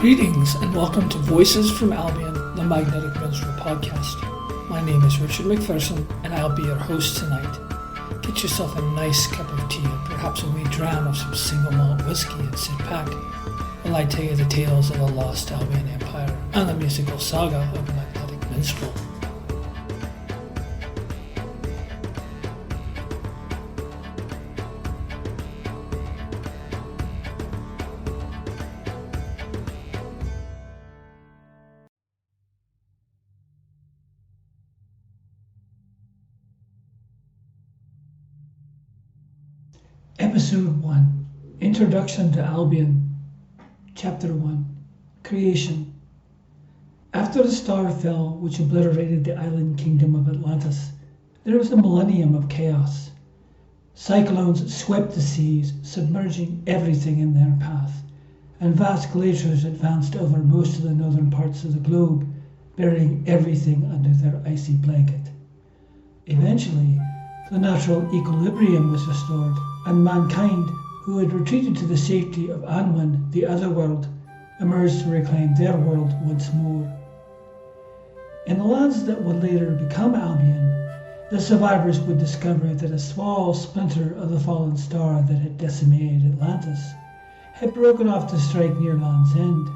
Greetings and welcome to Voices from Albion, the Magnetic Minstrel podcast. My name is Richard McPherson and I'll be your host tonight. Get yourself a nice cup of tea and perhaps a wee dram of some single malt whiskey and sit back while I tell you the tales of the lost Albion Empire and the musical saga of Magnetic Minstrel. Episode 1 Introduction to Albion. Chapter 1 Creation. After the star fell, which obliterated the island kingdom of Atlantis, there was a millennium of chaos. Cyclones swept the seas, submerging everything in their path, and vast glaciers advanced over most of the northern parts of the globe, burying everything under their icy blanket. Eventually, the natural equilibrium was restored, and mankind, who had retreated to the safety of Anwen, the Otherworld, emerged to reclaim their world once more. In the lands that would later become Albion, the survivors would discover that a small splinter of the fallen star that had decimated Atlantis had broken off to strike near Land's End,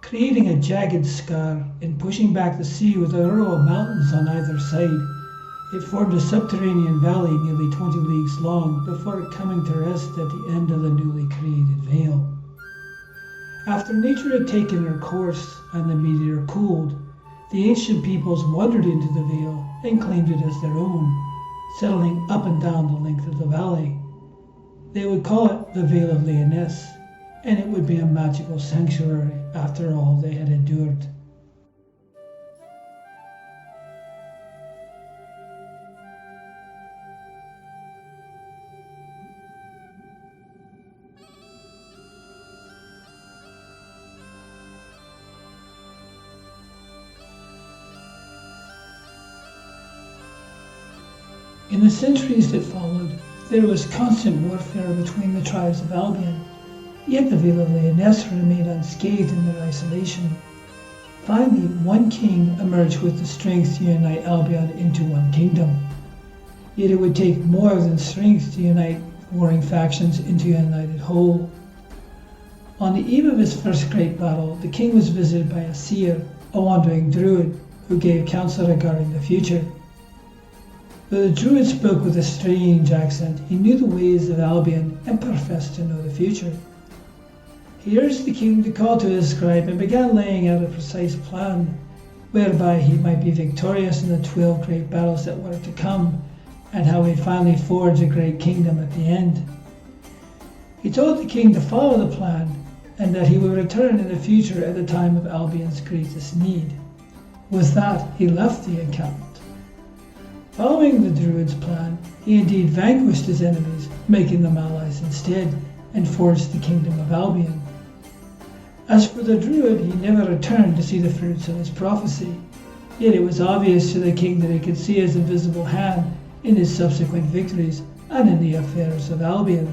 creating a jagged scar and pushing back the sea with a row of mountains on either side. It formed a subterranean valley nearly 20 leagues long before coming to rest at the end of the newly created vale. After nature had taken her course and the meteor cooled, the ancient peoples wandered into the vale and claimed it as their own, settling up and down the length of the valley. They would call it the Vale of Leoness, and it would be a magical sanctuary after all they had endured. In the centuries that followed, there was constant warfare between the tribes of Albion, yet the Vale of Leoness remained unscathed in their isolation. Finally, one king emerged with the strength to unite Albion into one kingdom. Yet it would take more than strength to unite warring factions into a united whole. On the eve of his first great battle, the king was visited by a seer, a wandering druid, who gave counsel regarding the future. Though the druid spoke with a strange accent, he knew the ways of Albion and professed to know the future. He urged the king to call to his scribe and began laying out a precise plan, whereby he might be victorious in the 12 great battles that were to come, and how he'd finally forge a great kingdom at the end. He told the king to follow the plan, and that he would return in the future at the time of Albion's greatest need. With that, he left the encampment. Following the druid's plan, he indeed vanquished his enemies, making them allies instead, and forged the kingdom of Albion. As for the druid, he never returned to see the fruits of his prophecy, yet it was obvious to the king that he could see his invisible hand in his subsequent victories and in the affairs of Albion.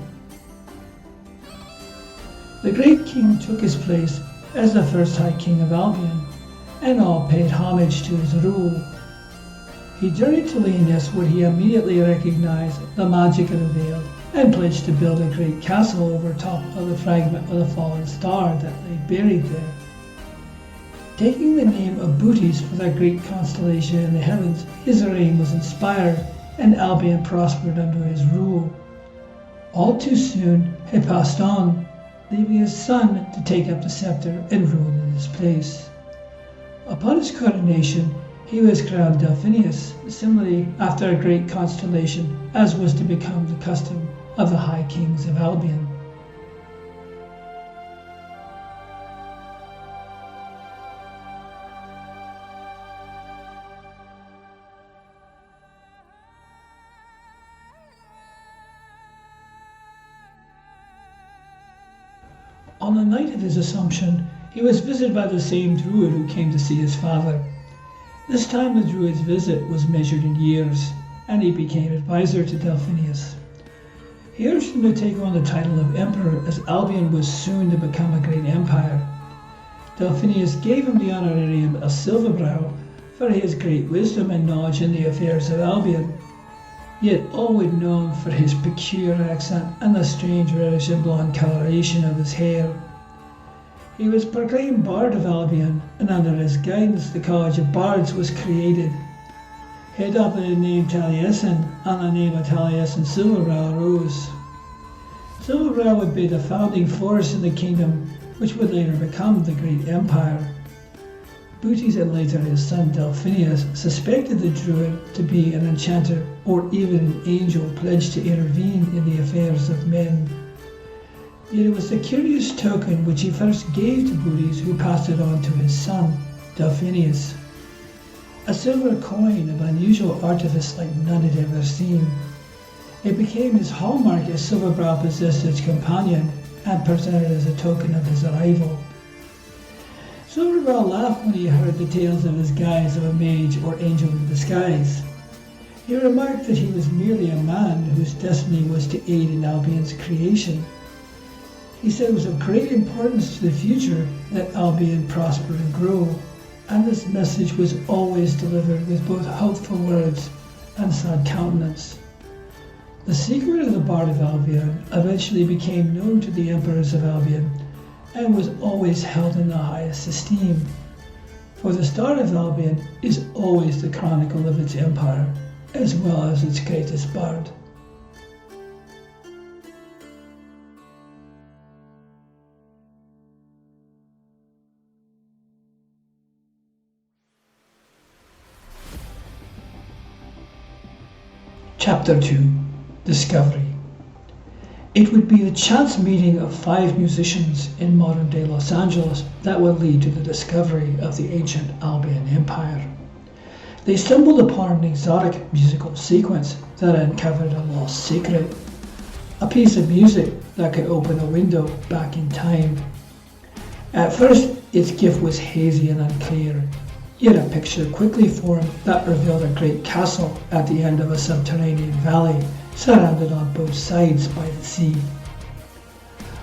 The great king took his place as the first High King of Albion, and all paid homage to his rule. He journeyed to Leoness, where he immediately recognized the magic of the Vale and pledged to build a great castle over top of the fragment of the fallen star that lay buried there. Taking the name of Bootes for that great constellation in the heavens, his reign was inspired and Albion prospered under his rule. All too soon he passed on, leaving his son to take up the scepter and rule in his place. Upon his coronation, he was crowned Delphinius, similarly after a great constellation, as was to become the custom of the High Kings of Albion. On the night of his assumption, he was visited by the same druid who came to see his father. This time the druid's visit was measured in years, and he became advisor to Delphinius. He urged him to take on the title of emperor, as Albion was soon to become a great empire. Delphinius gave him the honorarium of Silverbrow for his great wisdom and knowledge in the affairs of Albion, yet always known for his peculiar accent and the strange reddish and blonde coloration of his hair. He was proclaimed Bard of Albion, and under his guidance the College of Bards was created. Head up in the name Taliesin, and the name of Taliesin Silverbrow arose. Silverbrow would be the founding force in the kingdom, which would later become the Great Empire. Bootes and later his son Delphinius suspected the Druid to be an enchanter or even an angel pledged to intervene in the affairs of men. Yet it was the curious token which he first gave to Bootes who passed it on to his son, Delphinius. A silver coin of unusual artifice like none had ever seen. It became his hallmark as Silverbrow possessed its companion and presented as a token of his arrival. Silverbrow laughed when he heard the tales of his guise of a mage or angel in disguise. He remarked that he was merely a man whose destiny was to aid in Albion's creation. He said it was of great importance to the future that Albion prosper and grow, and this message was always delivered with both hopeful words and sad countenance. The secret of the Bard of Albion eventually became known to the emperors of Albion, and was always held in the highest esteem. For the start of Albion is always the chronicle of its empire, as well as its greatest bard. Chapter 2. Discovery. It would be the chance meeting of 5 musicians in modern-day Los Angeles that would lead to the discovery of the ancient Albion Empire. They stumbled upon an exotic musical sequence that uncovered a lost secret, a piece of music that could open a window back in time. At first, its gift was hazy and unclear, yet a picture quickly formed that revealed a great castle at the end of a subterranean valley, surrounded on both sides by the sea.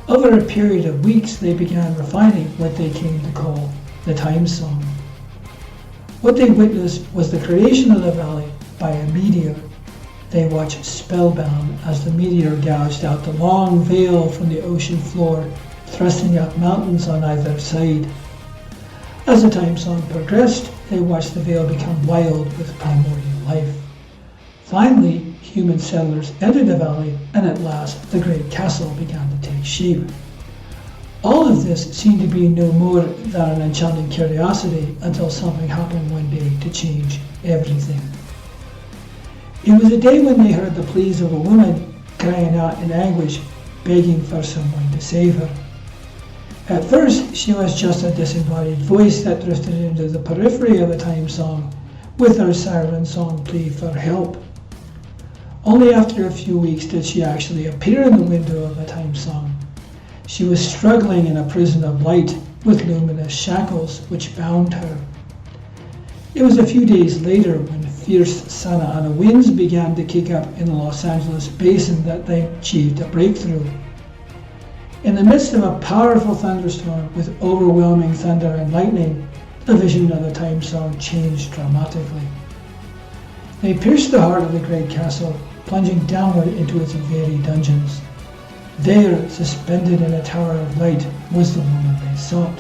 Over a period of weeks, they began refining what they came to call the Time Song. What they witnessed was the creation of the valley by a meteor. They watched spellbound as the meteor gouged out the long veil from the ocean floor, thrusting up mountains on either side. As the Time Song progressed, they watched the veil become wild with primordial life. Finally, human settlers entered the valley, and at last the great castle began to take shape. All of this seemed to be no more than an enchanting curiosity until something happened one day to change everything. It was a day when they heard the pleas of a woman crying out in anguish, begging for someone to save her. At first, she was just a disembodied voice that drifted into the periphery of the Time Song, with her siren song plea for help. Only after a few weeks did she actually appear in the window of the Time Song. She was struggling in a prison of light with luminous shackles which bound her. It was a few days later when fierce Santa Ana winds began to kick up in the Los Angeles basin that they achieved a breakthrough. In the midst of a powerful thunderstorm with overwhelming thunder and lightning, the vision of the Time Song changed dramatically. They pierced the heart of the great castle, plunging downward into its very dungeons. There, suspended in a tower of light, was the woman they sought.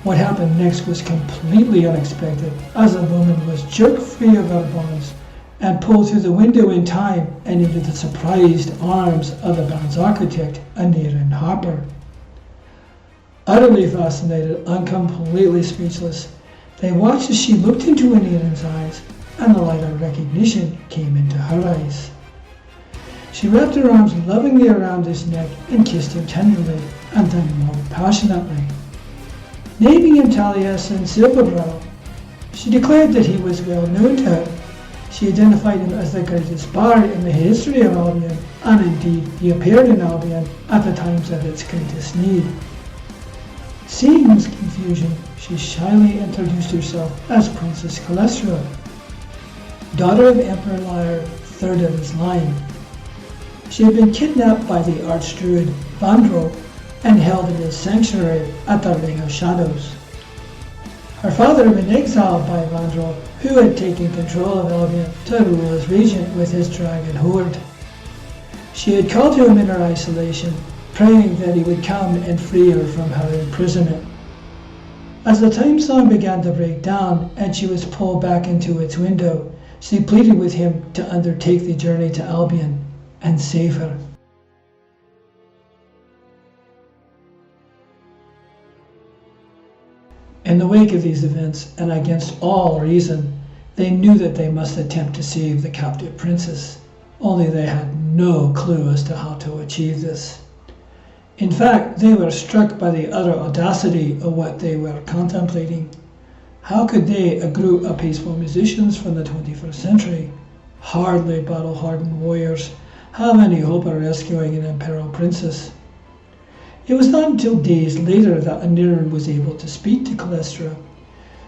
What happened next was completely unexpected, as the woman was jerked free of her bonds and pulled through the window in time and into the surprised arms of the band's architect, Aneirin Harper. Utterly fascinated and completely speechless, they watched as she looked into Aneirin's eyes, and the light of recognition came into her eyes. She wrapped her arms lovingly around his neck and kissed him tenderly, and then more passionately. Naming him Taliesin Silverbrow, she declared that he was well known to her. She identified him as the greatest bard in the history of Albion, and indeed he appeared in Albion at the times of its greatest need. Seeing his confusion, she shyly introduced herself as Princess Calestra, daughter of Emperor Lyre, third of his line. She had been kidnapped by the archdruid Vandro, and held in his sanctuary at the Ring of Shadows. Her father had been exiled by Vandrel, who had taken control of Albion to rule as regent with his dragon horde. She had called to him in her isolation, praying that he would come and free her from her imprisonment. As the time song began to break down and she was pulled back into its window, she pleaded with him to undertake the journey to Albion and save her. In the wake of these events, and against all reason, they knew that they must attempt to save the captive princess, only they had no clue as to how to achieve this. In fact, they were struck by the utter audacity of what they were contemplating. How could they, a group of peaceful musicians from the 21st century, hardly battle-hardened warriors, have any hope of rescuing an imperial princess? It was not until days later that Anirin was able to speak to Calestra.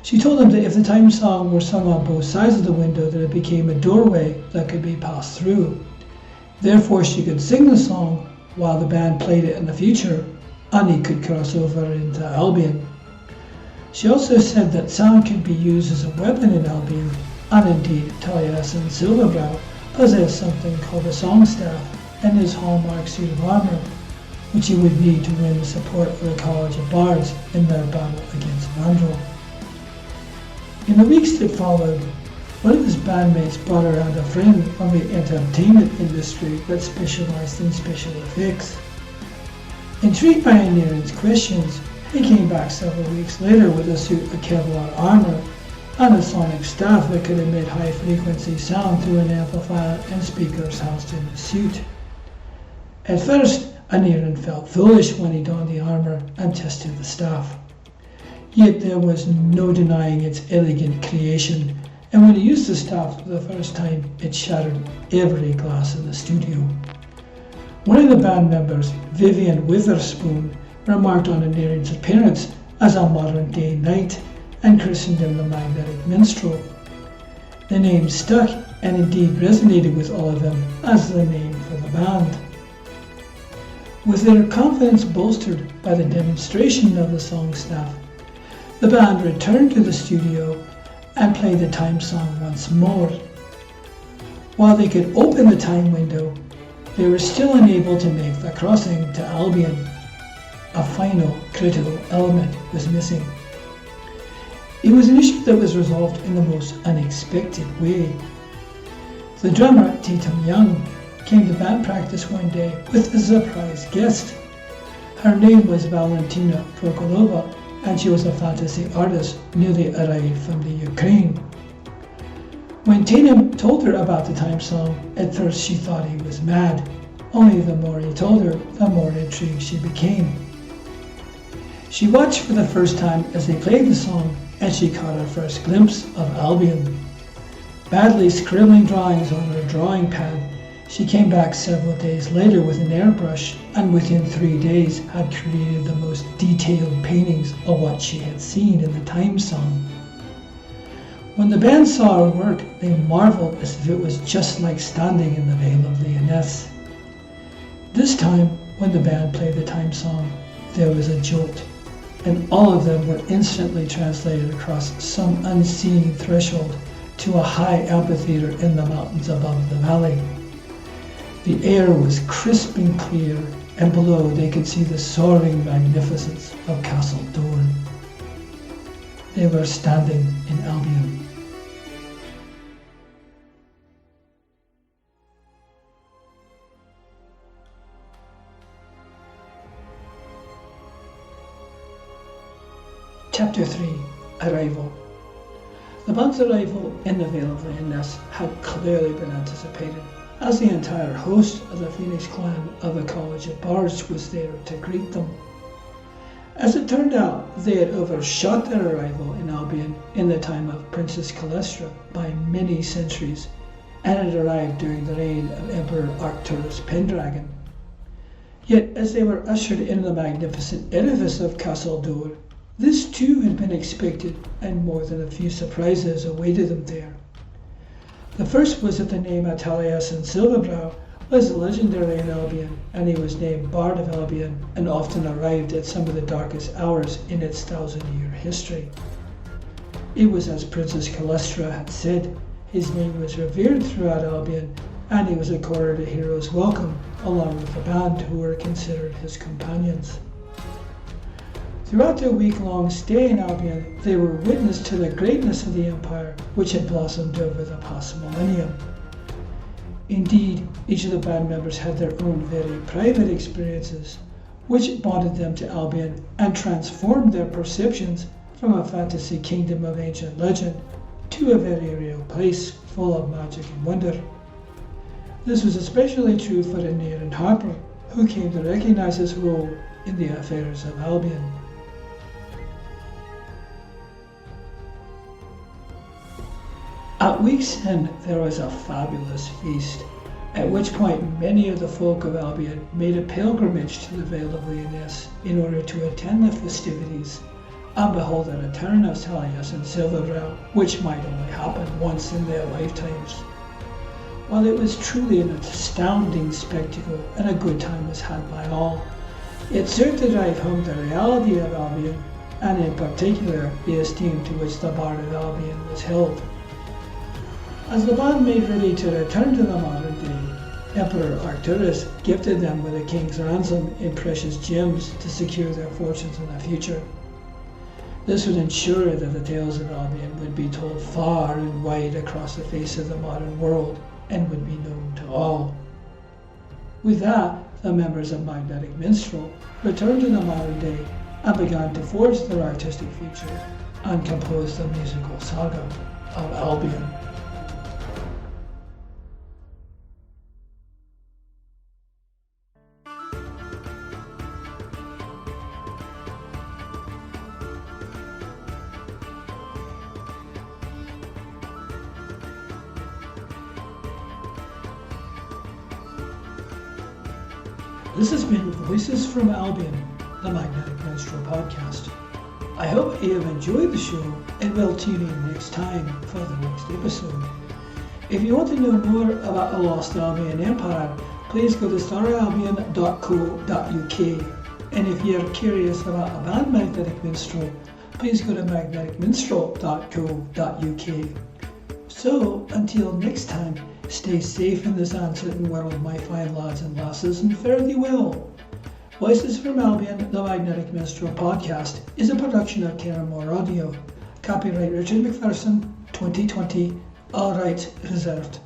She told him that if the time song were sung on both sides of the window, that it became a doorway that could be passed through. Therefore, she could sing the song while the band played it in the future, and he could cross over into Albion. She also said that sound could be used as a weapon in Albion, and indeed Taliesin Silverbrow possessed something called a song staff in his hallmark suit of armour, which he would need to win the support of the College of Bards in their battle against Vandrel. In the weeks that followed, one of his bandmates brought around a friend from the entertainment industry that specialized in special effects. Intrigued by Anirin's questions, he came back several weeks later with a suit of Kevlar armor and a sonic staff that could emit high-frequency sound through an amplifier and speakers housed in the suit. At first, Anirin felt foolish when he donned the armor and tested the staff. Yet there was no denying its elegant creation, and when he used the staff for the first time, it shattered every glass in the studio. One of the band members, Vivian Witherspoon, remarked on Anirin's appearance as a modern-day knight and christened him the Magnetic Minstrel. The name stuck and indeed resonated with all of them as the name for the band. With their confidence bolstered by the demonstration of the song staff, the band returned to the studio and played the time song once more. While they could open the time window, they were still unable to make the crossing to Albion. A final critical element was missing. It was an issue that was resolved in the most unexpected way. The drummer, Tatum Young, came to band practice one day with a surprise guest. Her name was Valentina Prokolova, and she was a fantasy artist newly arrived from the Ukraine. When Tatum told her about the time song, at first she thought he was mad. Only the more he told her, the more intrigued she became. She watched for the first time as they played the song, and she caught her first glimpse of Albion. Badly scribbling drawings on her drawing pad, she came back several days later with an airbrush, and within 3 days had created the most detailed paintings of what she had seen in the time song. When the band saw her work, they marveled as if it was just like standing in the Vale of Lyonesse. This time, when the band played the time song, there was a jolt, and all of them were instantly translated across some unseen threshold to a high amphitheater in the mountains above the valley. The air was crisp and clear, and below they could see the soaring magnificence of Castle Dorn. They were standing in Albion. Chapter 3. Arrival. The band's arrival in the Vale of Lyonesse had clearly been anticipated, as the entire host of the Phoenix clan of the College of Bards was there to greet them. As it turned out, they had overshot their arrival in Albion in the time of Princess Calestra by many centuries, and had arrived during the reign of Emperor Arcturus Pendragon. Yet, as they were ushered into the magnificent edifice of Castle Dorn, this too had been expected, and more than a few surprises awaited them there. The first was that the name Taliesin Silverbrow was legendary in Albion, and he was named Bard of Albion and often arrived at some of the darkest hours in its 1,000-year history. It was as Princess Calestra had said, his name was revered throughout Albion, and he was accorded a hero's welcome along with the band who were considered his companions. Throughout their week-long stay in Albion, they were witness to the greatness of the Empire, which had blossomed over the past millennium. Indeed, each of the band members had their own very private experiences, which bonded them to Albion and transformed their perceptions from a fantasy kingdom of ancient legend to a very real place full of magic and wonder. This was especially true for Aenir and Harper, who came to recognize his role in the affairs of Albion. At week's end there was a fabulous feast, at which point many of the folk of Albion made a pilgrimage to the Vale of Lyonesse in order to attend the festivities and behold the return of Salius and Silvervale, which might only happen once in their lifetimes. While it was truly an astounding spectacle and a good time was had by all, it served to drive home the reality of Albion, and in particular the esteem to which the Bard of Albion was held. As the band made ready to return to the modern day, Emperor Arcturus gifted them with a king's ransom in precious gems to secure their fortunes in the future. This would ensure that the tales of Albion would be told far and wide across the face of the modern world and would be known to all. With that, the members of Magnetic Minstrel returned to the modern day and began to forge their artistic future and compose the musical saga of Albion. This has been Voices from Albion, the Magnetic Minstrel podcast. I hope you have enjoyed the show and will tune in next time for the next episode. If you want to know more about the Lost Albion Empire, please go to staralbion.co.uk, and if you're curious about a band Magnetic Minstrel, please go to magneticminstrel.co.uk. So, until next time, stay safe in this uncertain world, my fine lads and lasses, and fare thee well. Voices from Albion, the Magnetic Minstrel podcast, is a production of Caramore Audio. Copyright Richard McPherson, 2020, all rights reserved.